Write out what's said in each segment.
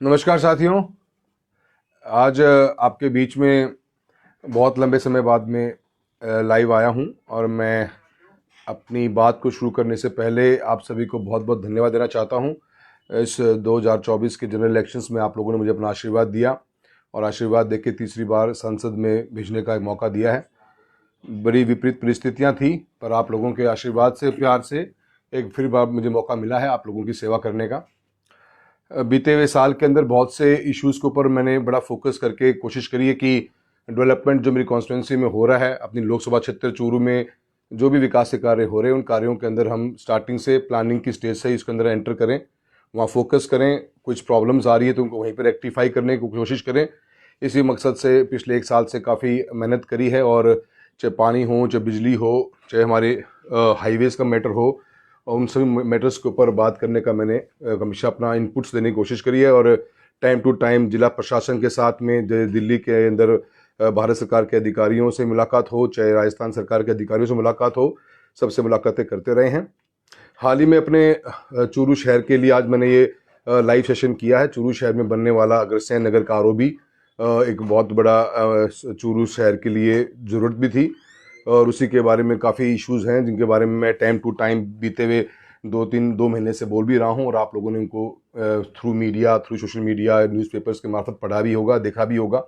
नमस्कार साथियों। आज आपके बीच में बहुत लंबे समय बाद में लाइव आया हूं और मैं अपनी बात को शुरू करने से पहले आप सभी को बहुत बहुत धन्यवाद देना चाहता हूं। इस 2024 के जनरल इलेक्शंस में आप लोगों ने मुझे अपना आशीर्वाद दिया और आशीर्वाद देके तीसरी बार संसद में भेजने का एक मौका दिया है। बड़ी विपरीत परिस्थितियां थी, पर आप लोगों के आशीर्वाद से, प्यार से एक फिर बार मुझे मौका मिला है आप लोगों की सेवा करने का। बीते हुए साल के अंदर बहुत से इश्यूज़ के ऊपर मैंने बड़ा फोकस करके कोशिश करी है कि डेवलपमेंट जो मेरी कॉन्स्टिट्यूंसी में हो रहा है, अपनी लोकसभा क्षेत्र चूरू में जो भी विकास के कार्य हो रहे हैं, उन कार्यों के अंदर हम स्टार्टिंग से प्लानिंग की स्टेज से इसके अंदर एंटर करें, वहाँ फोकस करें। कुछ प्रॉब्लम्स आ रही है तो उनको वहीं पर रेक्टिफाई करने की कोशिश करें। इसी मकसद से पिछले एक साल से काफ़ी मेहनत करी है, और चाहे पानी हो, चाहे बिजली हो, चाहे हमारे हाईवेज़ का मैटर हो, और उन सभी मैटर्स के ऊपर बात करने का मैंने हमेशा अपना इनपुट्स देने की कोशिश करी है। और टाइम टू टाइम जिला प्रशासन के साथ में दिल्ली के अंदर भारत सरकार के अधिकारियों से मुलाकात हो, चाहे राजस्थान सरकार के अधिकारियों से मुलाकात हो, सबसे मुलाकातें करते रहे हैं। हाल ही में अपने चूरू शहर के लिए आज मैंने ये लाइव सेशन किया है। चूरू शहर में बनने वाला अग्रसेन नगर का आरओबी एक बहुत बड़ा चूरू शहर के लिए ज़रूरत भी थी, और उसी के बारे में काफ़ी इश्यूज़ हैं जिनके बारे में मैं टाइम टू टाइम बीते हुए 2 महीने से बोल भी रहा हूं, और आप लोगों ने उनको through media, through social media, newspapers के मार्फत पढ़ा भी होगा, देखा भी होगा।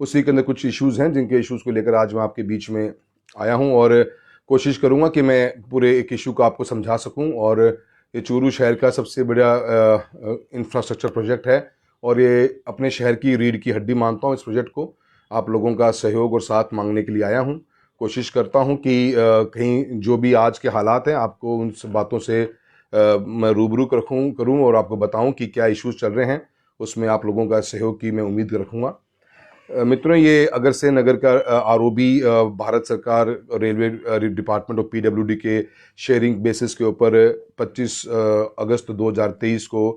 उसी के अंदर कुछ इश्यूज़ हैं जिनके इश्यूज़ को लेकर आज मैं आपके बीच में आया हूं, और कोशिश करूंगा कि मैं पूरे एक इशू को आपको समझा सकूं। और ये चूरू शहर का सबसे बड़ा इंफ्रास्ट्रक्चर प्रोजेक्ट है, और ये अपने शहर की रीढ़ की हड्डी मानता हूँ। इस प्रोजेक्ट को आप लोगों का सहयोग और साथ मांगने के लिए आया हूँ। कोशिश करता हूं कि कहीं जो भी आज के हालात हैं आपको उन सब बातों से मैं रूबरू करूं और आपको बताऊं कि क्या इश्यूज चल रहे हैं। उसमें आप लोगों का सहयोग की मैं उम्मीद रखूंगा। मित्रों, ये अग्रसेन नगर का आरओबी भारत सरकार रेलवे डिपार्टमेंट और पीडब्ल्यूडी के शेयरिंग बेसिस के ऊपर 25 अगस्त 2023 को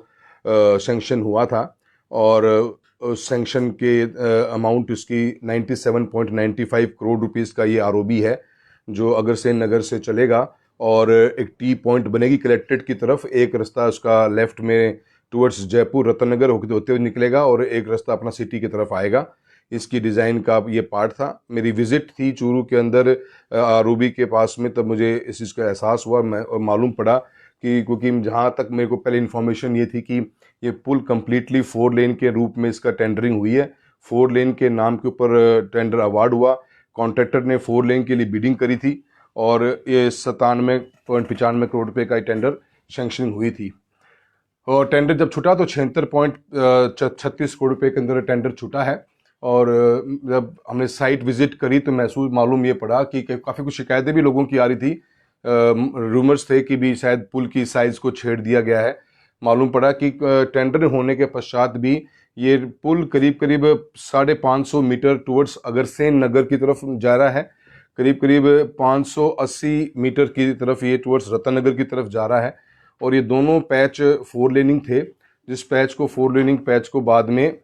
सैंक्शन हुआ था, और सैंक्शन के अमाउंट इसकी 97.95 करोड़ रुपीस का ये आरओबी है, जो अग्रसेन नगर से चलेगा और एक टी पॉइंट बनेगी कलेक्ट्रेट की तरफ। एक रास्ता उसका लेफ्ट में टुवर्ड्स जयपुर रतन नगर होते हुए निकलेगा, और एक रास्ता अपना सिटी की तरफ आएगा। इसकी डिज़ाइन का ये पार्ट था। मेरी विजिट थी चूरू के अंदर आरओबी के पास में, तब मुझे इस चीज़ का एहसास हुआ, मैं और मालूम पड़ा कि क्योंकि जहाँ तक मेरे को पहले इन्फॉर्मेशन ये थी कि ये पुल कम्प्लीटली 4 लेन के रूप में इसका टेंडरिंग हुई है। 4 लेन के नाम के ऊपर टेंडर अवार्ड हुआ। कॉन्ट्रैक्टर ने 4 लेन के लिए बिडिंग करी थी, और ये 97.95 करोड़ रुपए का टेंडर सैंक्शनिंग हुई थी। और टेंडर जब छूटा तो 76.36 करोड़ रुपए के अंदर टेंडर छूटा है। और जब हमने साइट विजिट करी तो महसूस मालूम ये पड़ा कि काफ़ी कुछ शिकायतें भी लोगों की आ रही थी। रूमर्स थे कि भी शायद पुल की साइज़ को छेड़ दिया गया है। मालूम पड़ा कि टेंडर होने के पश्चात भी ये पुल करीब करीब 550 मीटर टुवर्ड्स अग्रसेन नगर की तरफ जा रहा है। करीब करीब 580 मीटर की तरफ ये टुवर्ड्स रतन नगर की तरफ जा रहा है। और ये दोनों पैच 4 लेनिंग थे, जिस पैच को 4 लेनिंग पैच को बाद में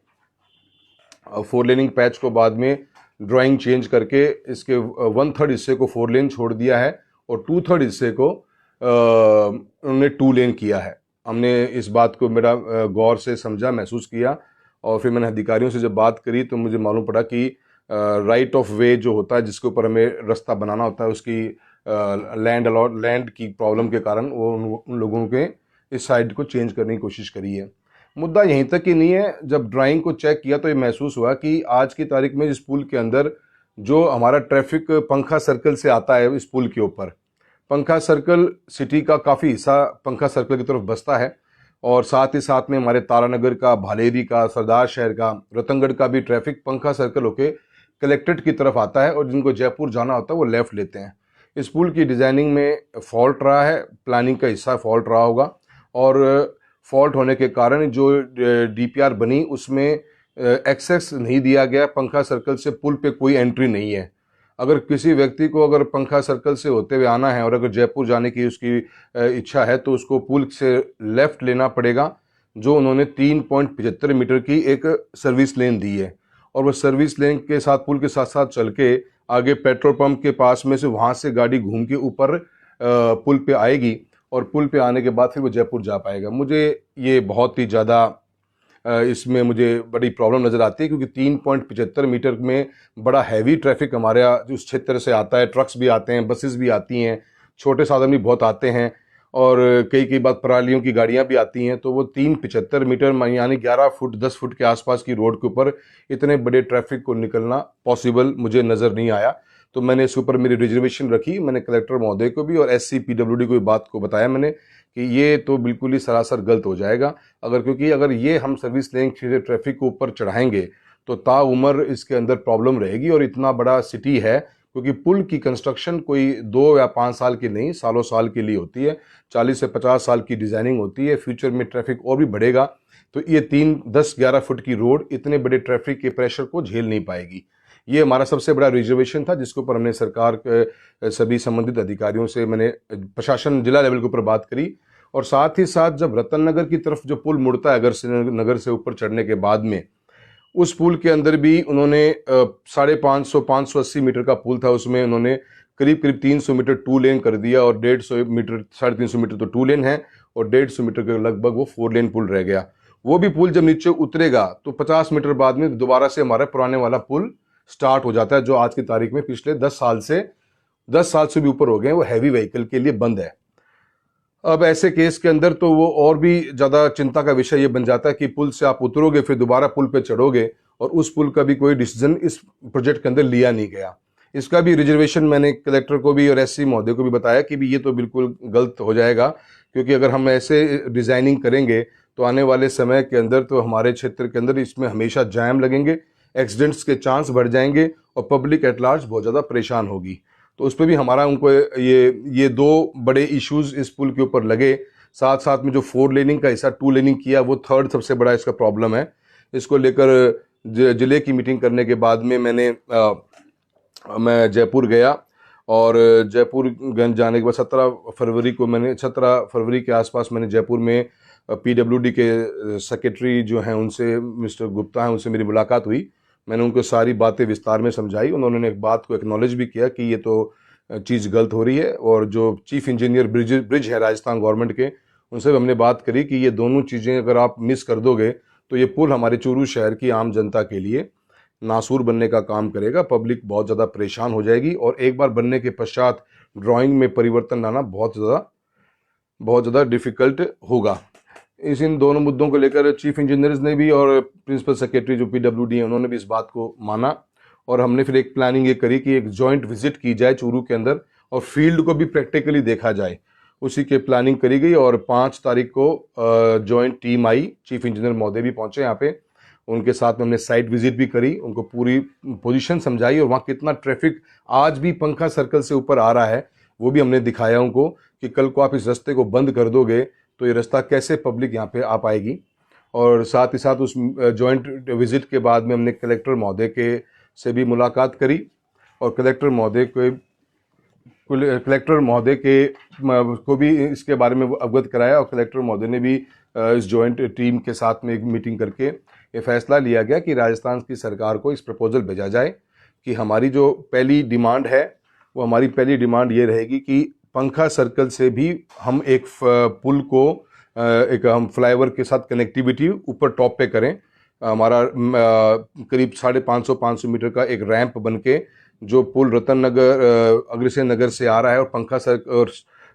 4 लेनिंग पैच को बाद में ड्राइंग चेंज करके इसके 1/3 हिस्से को 4 लेन छोड़ दिया है, और 2/3 हिस्से को उन्होंने 2 लेन किया है। हमने इस बात को मेरा गौर से समझा, महसूस किया, और फिर मैंने अधिकारियों से जब बात करी तो मुझे मालूम पड़ा कि राइट ऑफ वे जो होता है, जिसके ऊपर हमें रास्ता बनाना होता है, उसकी लैंड की प्रॉब्लम के कारण वो उन लोगों के इस साइड को चेंज करने की कोशिश करी है। मुद्दा यहीं तक ही नहीं है। जब ड्राइंग को चेक किया तो ये महसूस हुआ कि आज की तारीख में इस पुल के अंदर जो हमारा ट्रैफिक पंखा सर्कल से आता है, इस पुल के ऊपर पंखा सर्कल सिटी का काफ़ी हिस्सा पंखा सर्कल की तरफ बसता है, और साथ ही साथ में हमारे तारानगर का, भालेरी का, सरदार शहर का, रतनगढ़ का भी ट्रैफिक पंखा सर्कल होके कलेक्ट्रेट की तरफ आता है, और जिनको जयपुर जाना होता है वो लेफ़्ट लेते हैं। इस पुल की डिज़ाइनिंग में फॉल्ट रहा है, प्लानिंग का हिस्सा फॉल्ट रहा होगा, और फॉल्ट होने के कारण जो डीपीआर बनी उसमें एक्सेस नहीं दिया गया। पंखा सर्कल से पुल पे कोई एंट्री नहीं है। अगर किसी व्यक्ति को अगर पंखा सर्कल से होते हुए आना है और अगर जयपुर जाने की उसकी इच्छा है, तो उसको पुल से लेफ़्ट लेना पड़ेगा, जो उन्होंने 3.75 मीटर की एक सर्विस लेन दी है। और वो सर्विस लेन के साथ, पुल के साथ साथ चल के आगे पेट्रोल पंप के पास में से वहाँ से गाड़ी घूम के ऊपर पुल पे आएगी, और पुल पे आने के बाद फिर वो जयपुर जा पाएगा। मुझे ये बहुत ही ज़्यादा इसमें मुझे बड़ी प्रॉब्लम नज़र आती है, क्योंकि 3.75 मीटर में बड़ा हैवी ट्रैफिक हमारे उस क्षेत्र से आता है। ट्रक्स भी आते हैं, बसेस भी आती हैं, छोटे साधन भी बहुत आते हैं, और कई कई बार परालियों की गाड़ियां भी आती हैं। तो वो 3.75 मीटर यानी 11 फुट 10 फुट के आसपास की रोड के ऊपर इतने बड़े ट्रैफिक को निकलना पॉसिबल मुझे नज़र नहीं आया। तो मैंने इसके ऊपर मेरी रिजर्वेशन रखी। मैंने कलेक्टर महोदय को भी और SCPWD को भी बात को बताया मैंने कि ये तो बिल्कुल ही सरासर गलत हो जाएगा, क्योंकि अगर ये हम सर्विस लेन ट्रैफिक को ऊपर चढ़ाएंगे तो ताउम्र इसके अंदर प्रॉब्लम रहेगी। और इतना बड़ा सिटी है, क्योंकि पुल की कंस्ट्रक्शन कोई 2 या 5 साल की नहीं, सालों साल के लिए होती है। 40 से 50 साल की डिज़ाइनिंग होती है। फ्यूचर में ट्रैफिक और भी बढ़ेगा, तो ये 3-10-11 फुट की रोड इतने बड़े ट्रैफिक के प्रेशर को झेल नहीं पाएगी। ये हमारा सबसे बड़ा रिजर्वेशन था, जिसके ऊपर हमने सरकार के सभी संबंधित अधिकारियों से, मैंने प्रशासन जिला लेवल के ऊपर बात करी। और साथ ही साथ जब रतन नगर की तरफ जो पुल मुड़ता है अगर नगर से ऊपर चढ़ने के बाद में, उस पुल के अंदर भी उन्होंने 550-580 मीटर का पुल था, उसमें उन्होंने करीब करीब 300 मीटर 2 लेन कर दिया, और 150 मीटर 350 मीटर तो 2 लेन है, और 150 मीटर के लगभग वो 4 लेन पुल रह गया। वो भी पुल जब नीचे उतरेगा तो 50 मीटर बाद में दोबारा से हमारा पुराने वाला पुल स्टार्ट हो जाता है, जो आज की तारीख में पिछले 10 साल से भी ऊपर हो गए, वो हैवी व्हीकल के लिए बंद है। अब ऐसे केस के अंदर तो वो और भी ज़्यादा चिंता का विषय ये बन जाता है कि पुल से आप उतरोगे, फिर दोबारा पुल पे चढ़ोगे, और उस पुल का भी कोई डिसीजन इस प्रोजेक्ट के अंदर लिया नहीं गया। इसका भी रिजर्वेशन मैंने कलेक्टर को भी और SC महोदय को भी बताया कि भी ये तो बिल्कुल गलत हो जाएगा, क्योंकि अगर हम ऐसे डिज़ाइनिंग करेंगे तो आने वाले समय के अंदर तो हमारे क्षेत्र के अंदर इसमें हमेशा जाम लगेंगे, एक्सीडेंट्स के चांस बढ़ जाएंगे, और पब्लिक एट लार्ज बहुत ज़्यादा परेशान होगी। तो उस पर भी हमारा उनको ये 2 बड़े इश्यूज इस पुल के ऊपर लगे। साथ साथ में जो 4 लेनिंग का हिस्सा 2 लेनिंग किया, वो 3rd सबसे बड़ा इसका प्रॉब्लम है। इसको लेकर जिले की मीटिंग करने के बाद में मैं जयपुर गया, और जयपुर जाने के बाद 17 फरवरी के आसपास मैंने जयपुर में PWD के सेक्रेटरी जो हैं उनसे, मिस्टर गुप्ता हैं, उनसे मेरी मुलाकात हुई। मैंने उनको सारी बातें विस्तार में समझाई। उन्होंने एक बात को एक्नॉलेज भी किया कि ये तो चीज़ गलत हो रही है, और जो चीफ इंजीनियर ब्रिज है राजस्थान गवर्नमेंट के, उनसे भी हमने बात करी कि ये दोनों चीज़ें अगर आप मिस कर दोगे तो ये पुल हमारे चूरू शहर की आम जनता के लिए नासूर बनने का काम करेगा। पब्लिक बहुत ज़्यादा परेशान हो जाएगी, और एक बार बनने के पश्चात ड्राइंग में परिवर्तन लाना बहुत ज़्यादा डिफ़िकल्ट होगा। इन दोनों मुद्दों को लेकर चीफ इंजीनियर्स ने भी और प्रिंसिपल सेक्रेटरी जो PWD है उन्होंने भी इस बात को माना, और हमने फिर एक प्लानिंग ये करी कि एक जॉइंट विजिट की जाए चूरू के अंदर, और फील्ड को भी प्रैक्टिकली देखा जाए। उसी के प्लानिंग करी गई, और 5 तारीख को जॉइंट टीम आई। चीफ इंजीनियर महोदय भी पहुंचे यहाँ पे, उनके साथ में हमने साइट विजिट भी करी, उनको पूरी पोजीशन समझाई, और वहाँ कितना ट्रैफिक आज भी पंखा सर्कल से ऊपर आ रहा है वो भी हमने दिखाया उनको, कि कल को आप इस रास्ते को बंद कर दोगे तो ये रास्ता कैसे पब्लिक यहाँ पे आ पाएगी। और साथ ही साथ उस जॉइंट विजिट के बाद में हमने कलेक्टर महोदय के से भी मुलाकात करी, और कलेक्टर महोदय के को भी इसके बारे में अवगत कराया, और कलेक्टर महोदय ने भी इस जॉइंट टीम के साथ में एक मीटिंग करके ये फैसला लिया गया कि राजस्थान की सरकार को इस प्रपोजल भेजा जाए कि हमारी जो पहली डिमांड है, वो हमारी पहली डिमांड ये रहेगी कि पंखा सर्कल से भी हम एक पुल को एक हम फ्लाईओवर के साथ कनेक्टिविटी ऊपर टॉप पे करें। हमारा करीब 550 मीटर का एक रैंप बनके जो पुल रतन नगर अग्रसेन नगर से आ रहा है और पंखा सर्कल और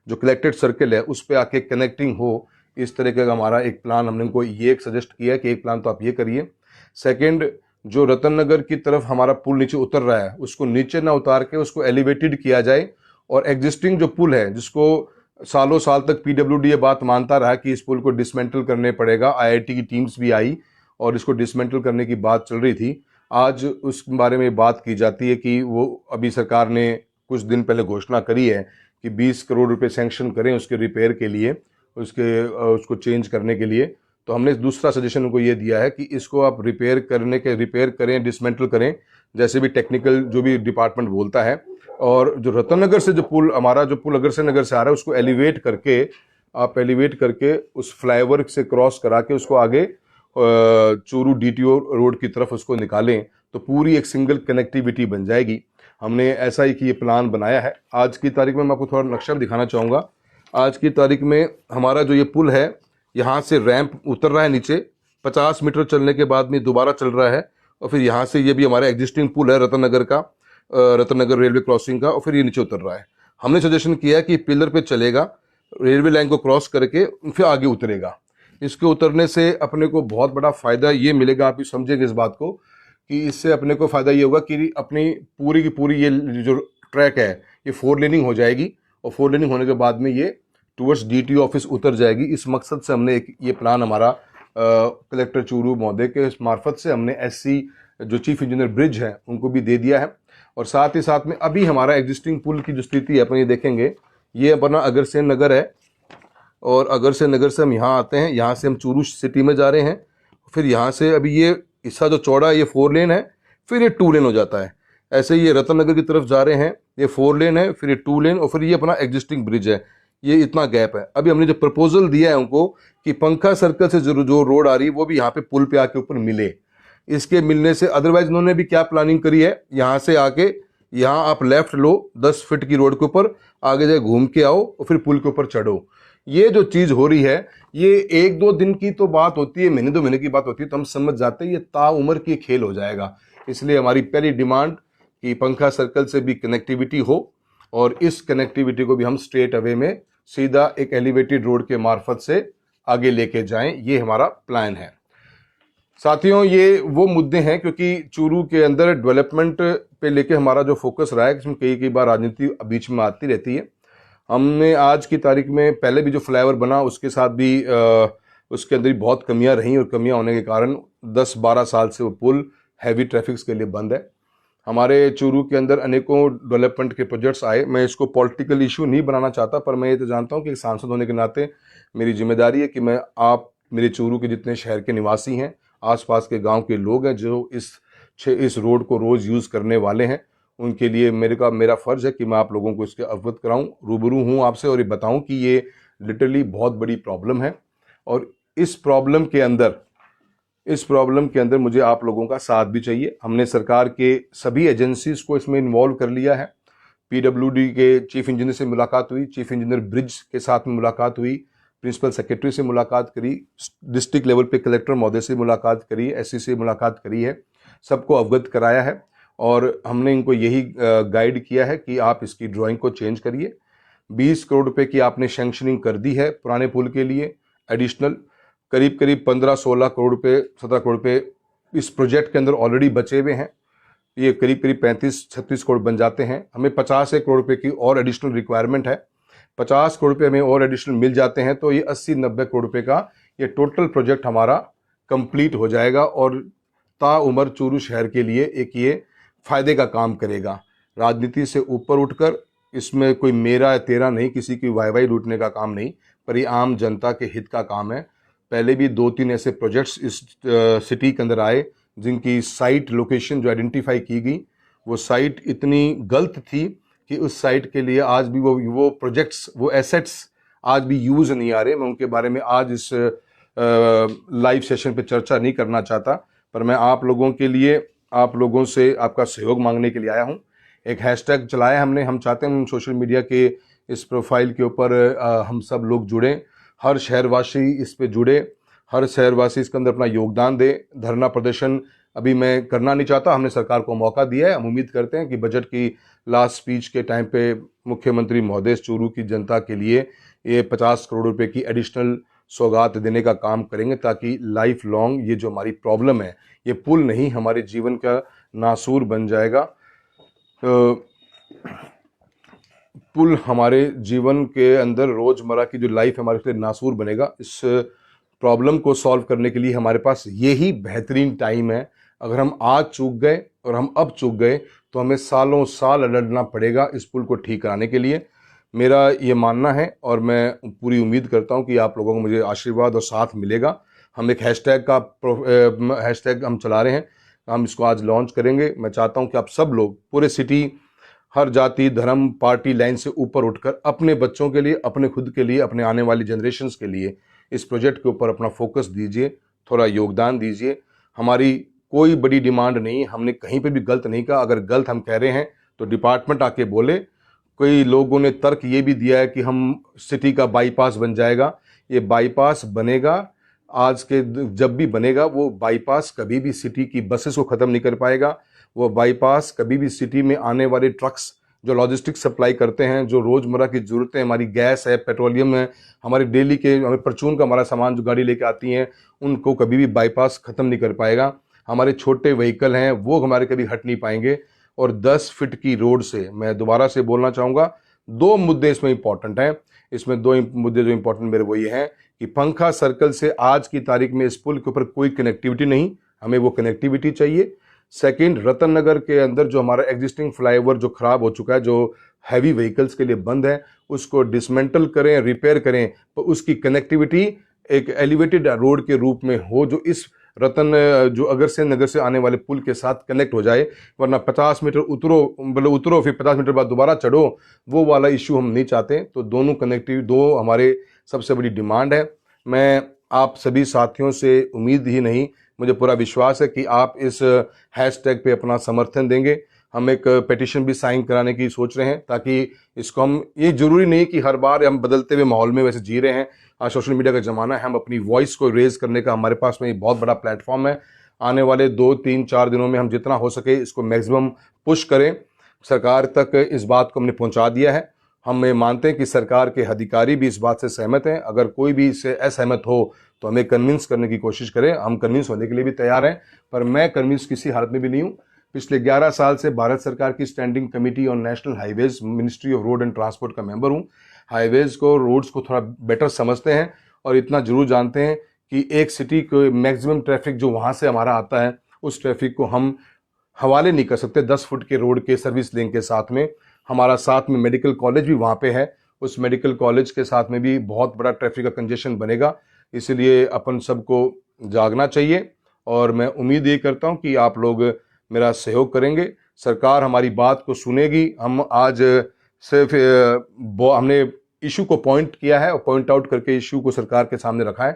जो कलेक्टेड सर्कल है उस पे आके कनेक्टिंग हो, इस तरह का हमारा एक प्लान हमने उनको ये एक सजेस्ट किया कि एक प्लान तो आप ये करिए। सेकंड, जो रतन नगर की तरफ हमारा पुल नीचे उतर रहा है उसको नीचे ना उतार के उसको एलिवेटेड किया जाए, और एग्जिस्टिंग जो पुल है जिसको सालों साल तक PWD ये बात मानता रहा कि इस पुल को डिसमेंटल करने पड़ेगा, IIT की टीम्स भी आई और इसको डिसमेंटल करने की बात चल रही थी। आज उस बारे में बात की जाती है कि वो अभी सरकार ने कुछ दिन पहले घोषणा करी है कि 20 करोड़ रुपए सैंक्शन करें उसके रिपेयर के लिए, उसको चेंज करने के लिए। तो हमने दूसरा सजेशन उनको ये दिया है कि इसको आप रिपेयर करें, डिसमेंटल करें, जैसे भी टेक्निकल जो भी डिपार्टमेंट बोलता है। और जो रतन नगर से जो पुल हमारा जो पुल अग्रसेन नगर से आ रहा है उसको एलिवेट करके उस फ्लाईओवर से क्रॉस करा के उसको आगे चूरू DTO रोड की तरफ उसको निकालें तो पूरी एक सिंगल कनेक्टिविटी बन जाएगी। हमने ऐसा ही कि ये प्लान बनाया है। आज की तारीख में मैं आपको थोड़ा नक्शा दिखाना चाहूँगा। आज की तारीख में हमारा जो ये पुल है यहाँ से रैंप उतर रहा है नीचे, 50 मीटर चलने के बाद में दोबारा चल रहा है। और फिर यहाँ से ये भी हमारा एग्जिस्टिंग पुल है रतन नगर का, रतन नगर रेलवे क्रॉसिंग का, और फिर ये नीचे उतर रहा है। हमने सजेशन किया कि पिलर पे चलेगा, रेलवे लाइन को क्रॉस करके फिर आगे उतरेगा। इसके उतरने से अपने को बहुत बड़ा फ़ायदा ये मिलेगा, आप समझेंगे इस बात को, कि इससे अपने को फ़ायदा ये होगा कि अपनी पूरी की पूरी ये जो ट्रैक है ये 4 लेनिंग हो जाएगी, और 4 लेनिंग होने के बाद में ये टूवर्ड्स DTO ऑफिस उतर जाएगी। इस मकसद से हमने एक ये प्लान हमारा कलेक्टर चूरू महोदय के मार्फत से हमने SC जो चीफ इंजीनियर ब्रिज है उनको भी दे दिया है। और साथ ही साथ में अभी हमारा एग्जिस्टिंग पुल की जो स्थिति है अपन ये देखेंगे, ये अपना अगरसेन नगर है, और अगरसेन नगर से हम यहाँ आते हैं, यहाँ से हम चूरू सिटी में जा रहे हैं। फिर यहाँ से अभी ये हिस्सा जो चौड़ा है ये 4 लेन है, फिर ये 2 लेन हो जाता है। ऐसे ही ये रतन नगर की तरफ जा रहे हैं, ये 4 लेन है, फिर ये 2 लेन, और फिर ये अपना एग्जिस्टिंग ब्रिज है। ये इतना गैप है। अभी हमने जो प्रपोजल दिया है उनको कि पंखा सर्कल से जो रोड आ रही है वो भी यहाँ पे पुल पे आके ऊपर मिले। इसके मिलने से अदरवाइज उन्होंने भी क्या प्लानिंग करी है, यहाँ से आके यहाँ आप लेफ्ट लो 10 फीट की रोड के ऊपर, आगे जाए घूम के आओ और फिर पुल के ऊपर चढ़ो। ये जो चीज़ हो रही है ये 1-2 दिन की तो बात होती है, महीने 2 महीने की बात होती है, तो हम समझ जाते हैं ये ताउम्र की खेल हो जाएगा। इसलिए हमारी पहली डिमांड कि पंखा सर्कल से भी कनेक्टिविटी हो, और इस कनेक्टिविटी को भी हम स्ट्रेट अवे में सीधा एक एलिवेटेड रोड के मार्फत से आगे लेके जाएं, ये हमारा प्लान है। साथियों, ये वो मुद्दे हैं क्योंकि चूरू के अंदर डेवलपमेंट पे लेके हमारा जो फोकस रहा है, इसमें कई बार राजनीति बीच में आती रहती है। हमने आज की तारीख में पहले भी जो फ्लाईओवर बना उसके साथ भी उसके अंदर भी बहुत कमियां रहीं, और कमियां होने के कारण 10-12 साल से वो पुल हैवी ट्रैफिक्स के लिए बंद है। हमारे चूरू के अंदर अनेकों डेवलपमेंट के प्रोजेक्ट्स आए। मैं इसको पॉलिटिकल इशू नहीं बनाना चाहता, पर मैं ये तो जानता हूँ कि एक सांसद होने के नाते मेरी जिम्मेदारी है कि मैं आप मेरे चूरू के जितने शहर के निवासी हैं, आसपास के गांव के लोग हैं जो इस रोड को रोज़ यूज़ करने वाले हैं, उनके लिए मेरा फ़र्ज़ है कि मैं आप लोगों को इसके अवगत कराऊं, रूबरू हूं आपसे, और ये बताऊं कि ये लिटरली बहुत बड़ी प्रॉब्लम है। और इस प्रॉब्लम के अंदर मुझे आप लोगों का साथ भी चाहिए। हमने सरकार के सभी एजेंसीज को इसमें इन्वॉल्व कर लिया है। PWD के चीफ इंजीनियर से मुलाकात हुई, चीफ इंजीनियर ब्रिज के साथ में मुलाकात हुई, प्रिंसिपल सेक्रेटरी से मुलाकात करी, डिस्ट्रिक्ट लेवल पे कलेक्टर महोदय से मुलाकात करी, SC से मुलाकात करी है, सबको अवगत कराया है। और हमने इनको यही गाइड किया है कि आप इसकी ड्राइंग को चेंज करिए। 20 करोड़ रुपए की आपने सेंक्शनिंग कर दी है पुराने पुल के लिए। एडिशनल करीब 15-16 करोड़ रुपए, 17 करोड़ रुपए इस प्रोजेक्ट के अंदर ऑलरेडी बचे हुए हैं। ये करीब 35-36 करोड़ बन जाते हैं। हमें 50 करोड़ रुपए की और एडिशनल रिक्वायरमेंट है। 50 करोड़ रुपए हमें और एडिशनल मिल जाते हैं तो ये 80-90 करोड़ रुपए का ये टोटल प्रोजेक्ट हमारा कंप्लीट हो जाएगा, और ताउम्र चूरू शहर के लिए एक ये फायदे का काम करेगा। राजनीति से ऊपर उठकर इसमें कोई मेरा तेरा नहीं, किसी की वाई लूटने का काम नहीं, पर ये आम जनता के हित का काम है। पहले भी 2-3 ऐसे प्रोजेक्ट्स इस सिटी के अंदर आए जिनकी साइट लोकेशन जो आइडेंटिफाई की गई, वो साइट इतनी गलत थी कि उस साइट के लिए आज भी वो प्रोजेक्ट्स, वो एसेट्स आज भी यूज़ नहीं आ रहे। मैं उनके बारे में आज इस लाइव सेशन पे चर्चा नहीं करना चाहता, पर मैं आप लोगों के लिए, आप लोगों से आपका सहयोग मांगने के लिए आया हूँ। एक हैशटैग चलाया हमने, हम चाहते हैं सोशल मीडिया के इस प्रोफाइल के ऊपर हम सब लोग जुड़ें, हर शहरवासी इस पे जुड़े, हर शहरवासी इसके अंदर अपना योगदान दे। धरना प्रदर्शन अभी मैं करना नहीं चाहता, हमने सरकार को मौका दिया है। हम उम्मीद करते हैं कि बजट की लास्ट स्पीच के टाइम पे मुख्यमंत्री महोदय चूरू की जनता के लिए ये 50 करोड़ रुपए की एडिशनल सौगात देने का काम करेंगे, ताकि लाइफ लॉन्ग ये जो हमारी प्रॉब्लम है, ये पुल नहीं हमारे जीवन का नासूर बन जाएगा। पुल हमारे जीवन के अंदर रोज़मर्रा की जो लाइफ हमारे लिए नासूर बनेगा। इस प्रॉब्लम को सॉल्व करने के लिए हमारे पास यही बेहतरीन टाइम है। अगर हम आज चूक गए और हम अब चूक गए तो हमें सालों साल लड़ना पड़ेगा इस पुल को ठीक कराने के लिए। मेरा ये मानना है और मैं पूरी उम्मीद करता हूँ कि आप लोगों को मुझे आशीर्वाद और साथ मिलेगा। हम एक हैशटैग हम चला रहे हैं, हम इसको आज लॉन्च करेंगे। मैं चाहता हूँ कि आप सब लोग पूरे सिटी, हर जाति धर्म पार्टी लाइन से ऊपर उठकर अपने बच्चों के लिए, अपने खुद के लिए, अपने आने वाली जनरेशन्स के लिए इस प्रोजेक्ट के ऊपर अपना फोकस दीजिए, थोड़ा योगदान दीजिए। हमारी कोई बड़ी डिमांड नहीं है, हमने कहीं पे भी गलत नहीं कहा। अगर गलत हम कह रहे हैं तो डिपार्टमेंट आके बोले। कई लोगों ने तर्क ये भी दिया है कि हम सिटी का बाईपास बन जाएगा। ये बाईपास बनेगा आज के जब भी बनेगा वो बाईपास कभी भी सिटी की बसेस को ख़त्म नहीं कर पाएगा। वो बाईपास कभी भी सिटी में आने वाले ट्रक्स जो लॉजिस्टिक्स सप्लाई करते हैं, जो रोज़मर्रा की ज़रूरतें, हमारी गैस है, पेट्रोलियम है, हमारे डेली के हमें परचून का हमारा सामान जो गाड़ी लेके आती हैं, उनको कभी भी बाईपास ख़त्म नहीं कर पाएगा। हमारे छोटे व्हीकल हैं वो हमारे कभी हट नहीं पाएंगे। और 10 फीट की रोड से मैं दोबारा से बोलना चाहूँगा, 2 मुद्दे इसमें इंपॉर्टेंट हैं। इसमें 2 मुद्दे जो इंपॉर्टेंट मेरे वो ये हैं कि पंखा सर्कल से आज की तारीख में इस पुल के ऊपर कोई कनेक्टिविटी नहीं, हमें वो कनेक्टिविटी चाहिए। सेकंड, रतन नगर के अंदर जो हमारा एग्जिस्टिंग फ्लाईओवर जो खराब हो चुका है, जो हैवी व्हीकल्स के लिए बंद है, उसको डिसमेंटल करें, रिपेयर करें, तो उसकी कनेक्टिविटी एक एलिवेटेड रोड के रूप में हो, जो इस रतन जो अगर से नगर से आने वाले पुल के साथ कनेक्ट हो जाए। वरना 50 मीटर उतरो, मतलब उतरो फिर 50 मीटर बाद दोबारा चढ़ो, वो वाला इशू हम नहीं चाहते। तो दोनों कनेक्टिविटी, दो हमारे सबसे बड़ी डिमांड है। मैं आप सभी साथियों से उम्मीद ही नहीं, मुझे पूरा विश्वास है कि आप इस हैशटैग पे अपना समर्थन देंगे। हम एक पिटीशन भी साइन कराने की सोच रहे हैं, ताकि इसको हम, ये जरूरी नहीं कि हर बार हम बदलते हुए माहौल में वैसे जी रहे हैं। आज सोशल मीडिया का ज़माना है, हम अपनी वॉइस को रेज करने का हमारे पास में एक बहुत बड़ा प्लेटफॉर्म है। आने वाले 2, 3, 4 दिनों में हम जितना हो सके इसको मैक्सिमम पुश करें। सरकार तक इस बात को हमने पहुंचा दिया है। हम ये मानते हैं कि सरकार के अधिकारी भी इस बात से सहमत हैं। अगर कोई भी इससे असहमत हो तो हमें कन्विंस करने की कोशिश करें, हम कन्विंस होने के लिए भी तैयार हैं। पर मैं कन्विंस किसी हालत में भी नहीं हूँ। पिछले 11 साल से भारत सरकार की standing committee on national highways, ministry of road and transport का मेंबर हूँ। हाईवेज को, रोड्स को थोड़ा बेटर समझते हैं और इतना जरूर जानते हैं कि एक सिटी को मैक्सिमम ट्रैफिक जो वहाँ से हमारा आता है, उस ट्रैफिक को हम हवाले नहीं कर सकते 10 फुट के रोड के सर्विस लेन के साथ में। हमारा साथ में मेडिकल कॉलेज भी वहाँ पे है, उस मेडिकल कॉलेज के साथ में भी बहुत बड़ा ट्रैफिक का कंजेशन बनेगा। इसलिए अपन सबको जागना चाहिए और मैं उम्मीद ये करता हूँ कि आप लोग मेरा सहयोग करेंगे। सरकार हमारी बात को सुनेगी। हम आज सिर्फ हमने इशू को पॉइंट किया है और पॉइंट आउट करके इशू को सरकार के सामने रखा है।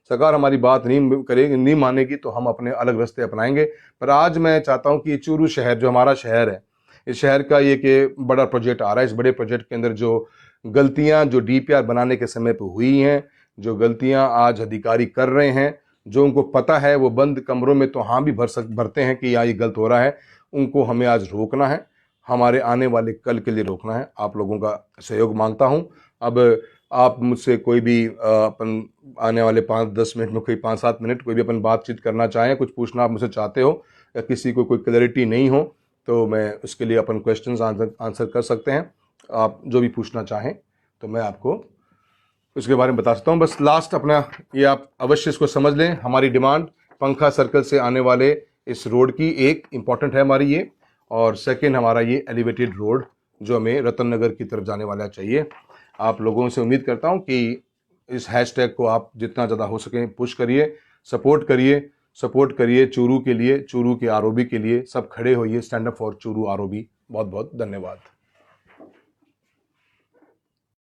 सरकार हमारी बात नहीं करेगी, नहीं मानेगी तो हम अपने अलग रास्ते अपनाएंगे। पर आज मैं चाहता हूं कि चूरू शहर जो हमारा शहर है, इस शहर का ये कि बड़ा प्रोजेक्ट आ रहा है। इस बड़े प्रोजेक्ट के अंदर जो गलतियां जो डीपीआर बनाने के समय पर हुई हैं, जो गलतियां आज अधिकारी कर रहे हैं, जो उनको पता है वो बंद कमरों में तो हाँ भी भरते हैं कि यहाँ ये गलत हो रहा है, उनको हमें आज रोकना है, हमारे आने वाले कल के लिए रोकना है। आप लोगों का सहयोग मांगता हूँ। अब आप मुझसे कोई भी अपन आने वाले 5-10 मिनट में, कोई 5-7 मिनट कोई भी अपन बातचीत करना चाहें, कुछ पूछना आप मुझसे चाहते हो या किसी को कोई क्लैरिटी नहीं हो, तो मैं उसके लिए अपन क्वेश्चंस आंसर कर सकते हैं। आप जो भी पूछना चाहें तो मैं आपको उसके बारे में बता सकता हूँ। बस लास्ट अपना ये आप अवश्य इसको समझ लें, हमारी डिमांड पंखा सर्कल से आने वाले इस रोड की एक इम्पॉर्टेंट है हमारी ये, और सेकंड हमारा ये एलिवेटेड रोड जो हमें रतन नगर की तरफ जाने वाला चाहिए। आप लोगों से उम्मीद करता हूं कि इस हैशटैग को आप जितना ज़्यादा हो सके पुश करिए, सपोर्ट करिए चूरू के लिए, चूरू के आरओबी के लिए। सब खड़े होइए, stand up for Churu ROB. बहुत बहुत धन्यवाद।